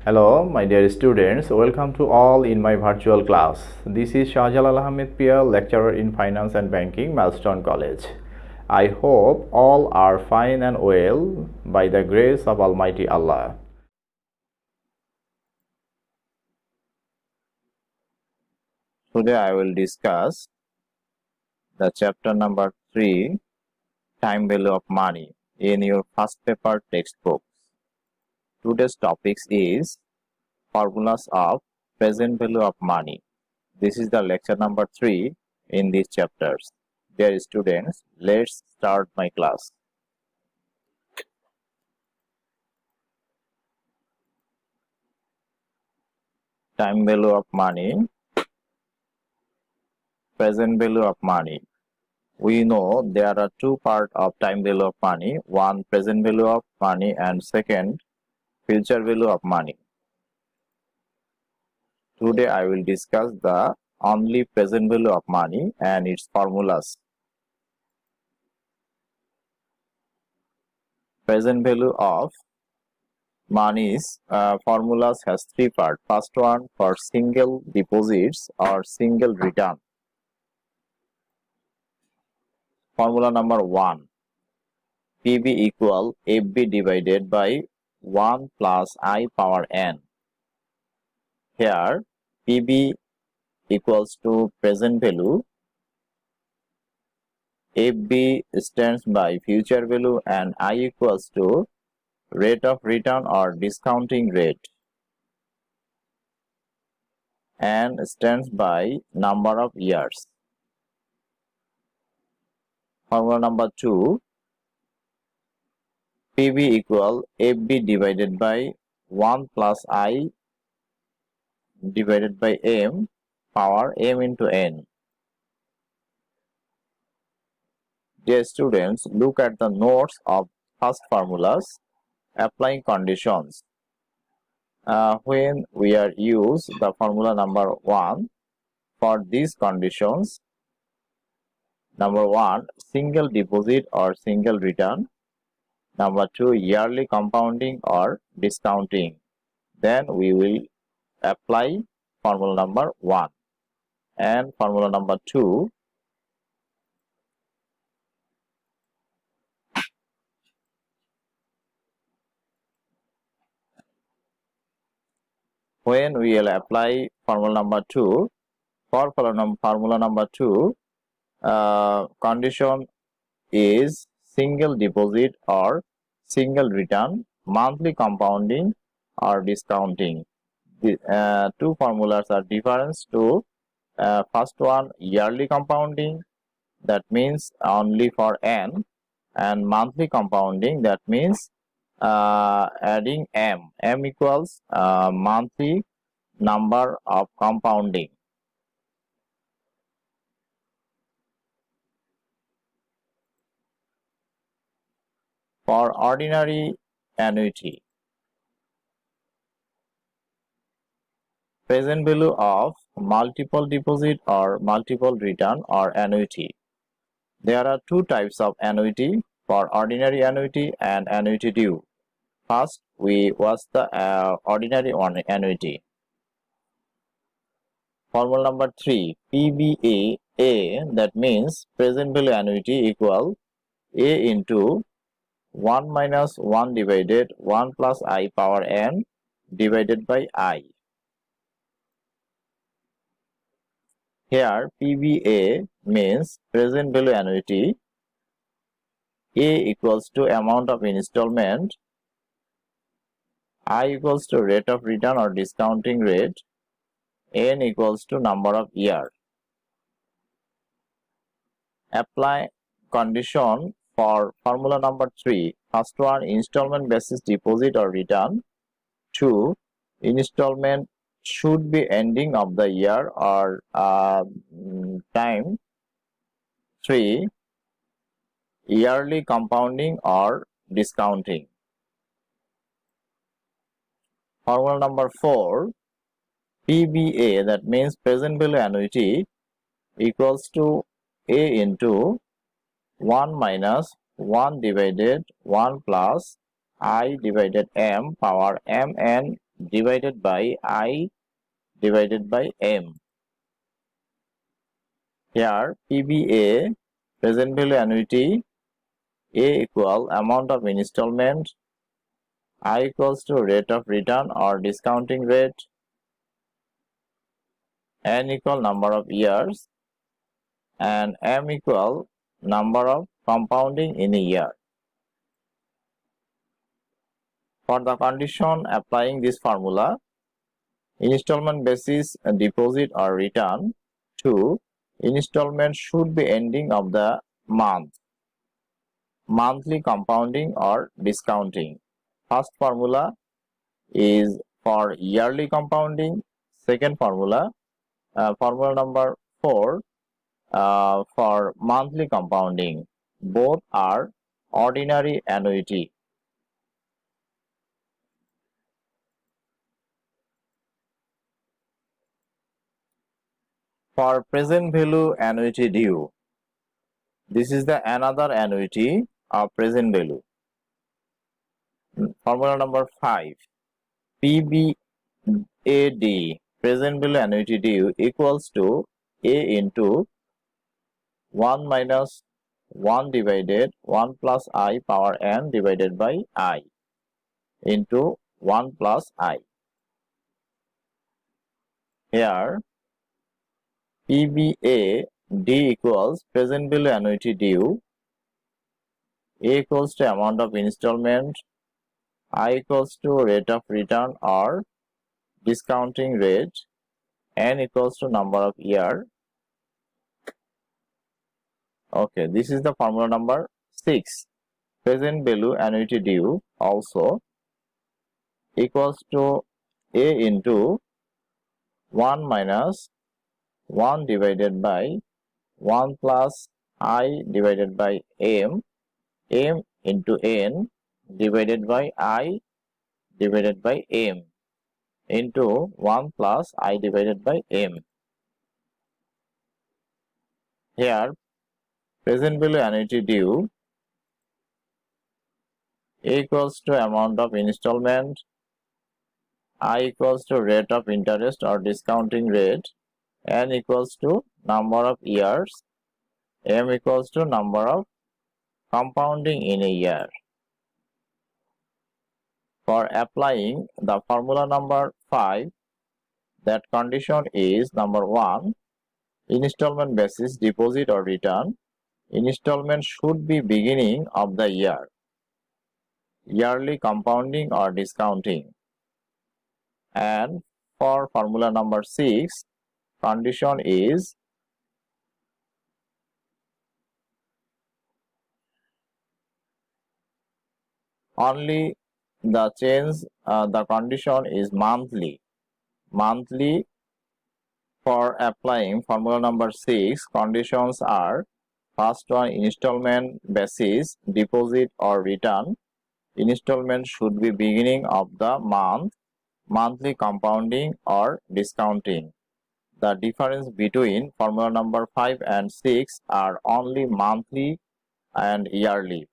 Hello, my dear students. Welcome to all in my virtual class. This is Shahjalal Ahmed Pia, lecturer in Finance and Banking, Milestone College. I hope all are fine and well by the grace of Almighty Allah. Today I will discuss the chapter number 3, Time Value of Money, in your first paper textbooks. Today's topic is Formulas of Present Value of Money. This is the lecture number 3 in these chapters. Dear students, let's start my class. Time value of money, present value of money. We know there are two parts of time value of money, one present value of money and second future value of money. Today I will discuss the only present value of money and its formulas. Present value of money's formulas has three parts. First one for single deposits or single return. Formula number 1. PV equal FB divided by 1 plus I power n. Here PV equals to present value, FB stands by future value, and I equals to rate of return or discounting rate, and stands by number of years. Formula number 2, PV equal FB divided by 1 plus I divided by M power M into N. Dear students, look at the notes of first formulas. Applying conditions. When we are use the formula number 1 for these conditions, number 1 single deposit or single return, number 2 yearly compounding or discounting, then we will apply formula number 1, and formula number 2 when we will apply formula number 2 for formula number 2 condition is single deposit or single return, monthly compounding or discounting. The two formulas are different to first one yearly compounding, that means only for n, and monthly compounding, that means adding m equals monthly number of compounding. For ordinary annuity, present value of multiple deposit or multiple return or annuity. There are two types of annuity, for ordinary annuity and annuity due. First, we watch the ordinary annuity. Formula number 3, PVA, that means present value annuity equal A into 1 minus 1 divided 1 plus I power n divided by I. Here PVA means present value annuity, A equals to amount of installment, I equals to rate of return or discounting rate, n equals to number of years. Apply condition for formula number 3. First one, installment basis deposit or return. 2, installment should be ending of the year or time. 3, yearly compounding or discounting. Formula number 4, PVA, that means present value annuity, equals to A into 1 minus 1 divided 1 plus I divided M power mn divided by I divided by M. Here PBA, present value annuity, A equal amount of installment, I equals to rate of return or discounting rate, N equal number of years, and M equal number of compounding in a year. For the condition applying this formula, installment basis deposit or return, 2. Installment should be ending of the month, monthly compounding or discounting. First formula is for yearly compounding. Second formula, formula number 4, for monthly compounding. Both are ordinary annuity. For present value annuity due, this is the another annuity of present value. Formula number 5, PBAD, present value annuity due, equals to A into 1 minus 1 divided 1 plus I power n divided by I into 1 plus I. Here PBAD equals present value annuity due, A equals to amount of installment, I equals to rate of return or discounting rate, N equals to number of year. Okay, this is the formula number 6. Present value annuity due also equals to A into 1 minus 1 divided by 1 plus I divided by M, M into N divided by I divided by M into 1 plus I divided by M. Here present value annuity due, A equals to amount of installment, I equals to rate of interest or discounting rate, N equals to number of years, M equals to number of compounding in a year. For applying the formula number 5, that condition is number 1, installment basis deposit or return. Installment should be beginning of the year, yearly compounding or discounting. And for formula number 6, condition is only the change, the condition is monthly. Monthly. For applying formula number 6, conditions are: first one, installment basis deposit or return. Installment should be beginning of the month, monthly compounding or discounting. The difference between formula number 5 and 6 are only monthly and yearly.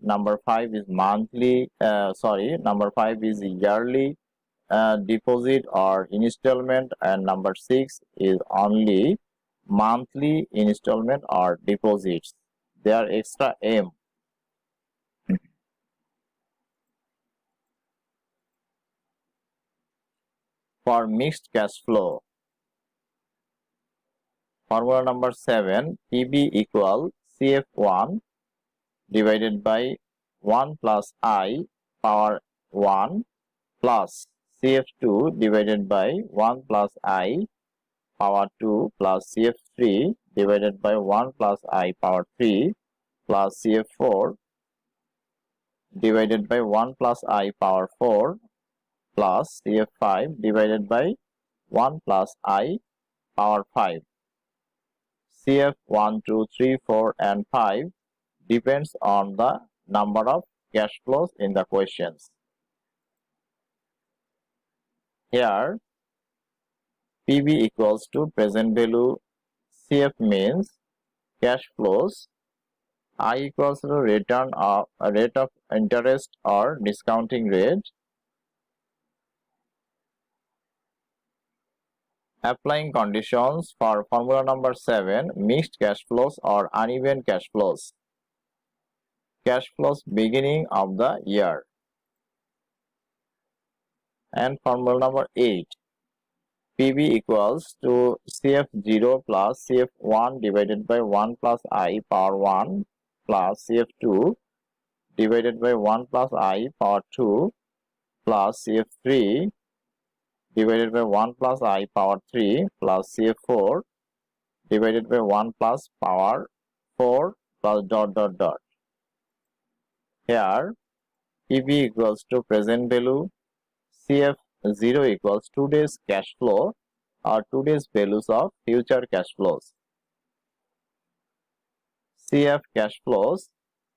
Number 5 is monthly, number 5 is yearly deposit or installment, and number 6 is only monthly installment or deposits. They are extra M. For mixed cash flow, formula number 7, PB equal CF1 divided by 1 plus I power 1 plus CF2 divided by 1 plus I power 2 plus CF3 divided by 1 plus I power 3 plus CF4 divided by 1 plus I power 4 plus CF5 divided by 1 plus I power 5. CF 1, 2, 3, 4 and 5 depends on the number of cash flows in the questions. Here PB equals to present value, CF means cash flows, I equals to return of rate of interest or discounting rate, Applying conditions for formula number 7, mixed cash flows or uneven cash flows. Cash flows beginning of the year. And formula number 8, PV equals to CF0 plus CF1 divided by 1 plus I power 1 plus CF2 divided by 1 plus I power 2 plus CF3 divided by 1 plus I power 3 plus CF4 divided by 1 plus power 4 plus dot dot dot. Here PV equals to present value, CF0 equals today's cash flow or today's values of future cash flows. CF cash flows,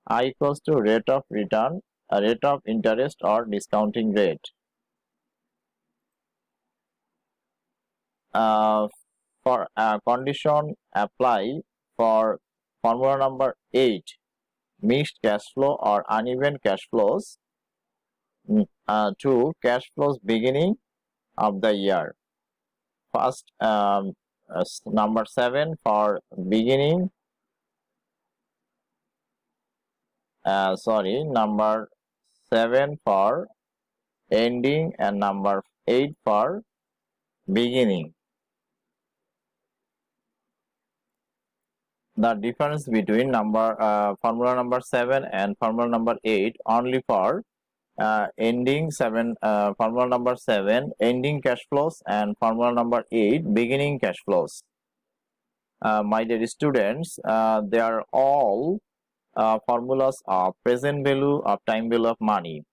I equals to rate of return, rate of interest or discounting rate. For condition apply for formula number 8, mixed cash flow or uneven cash flows, to cash flows beginning of the year. First, number 7 for beginning, number 7 for ending and number 8 for beginning. The difference between formula number 7 and formula number 8 only for ending 7, formula number 7 ending cash flows and formula number 8 beginning cash flows. My dear students, they are all formulas of present value of time value of money.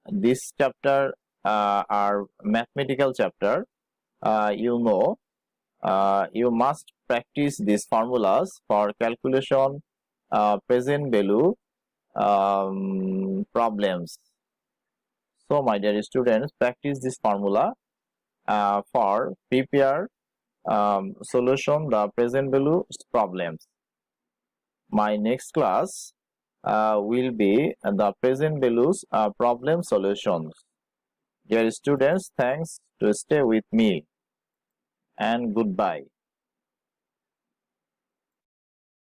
This chapter are mathematical chapter. You must practice these formulas for calculation present value problems. So my dear students, practice this formula for prepare solution the present value problems. My next class will be the present values problem solutions. Dear students, thanks to stay with me and goodbye.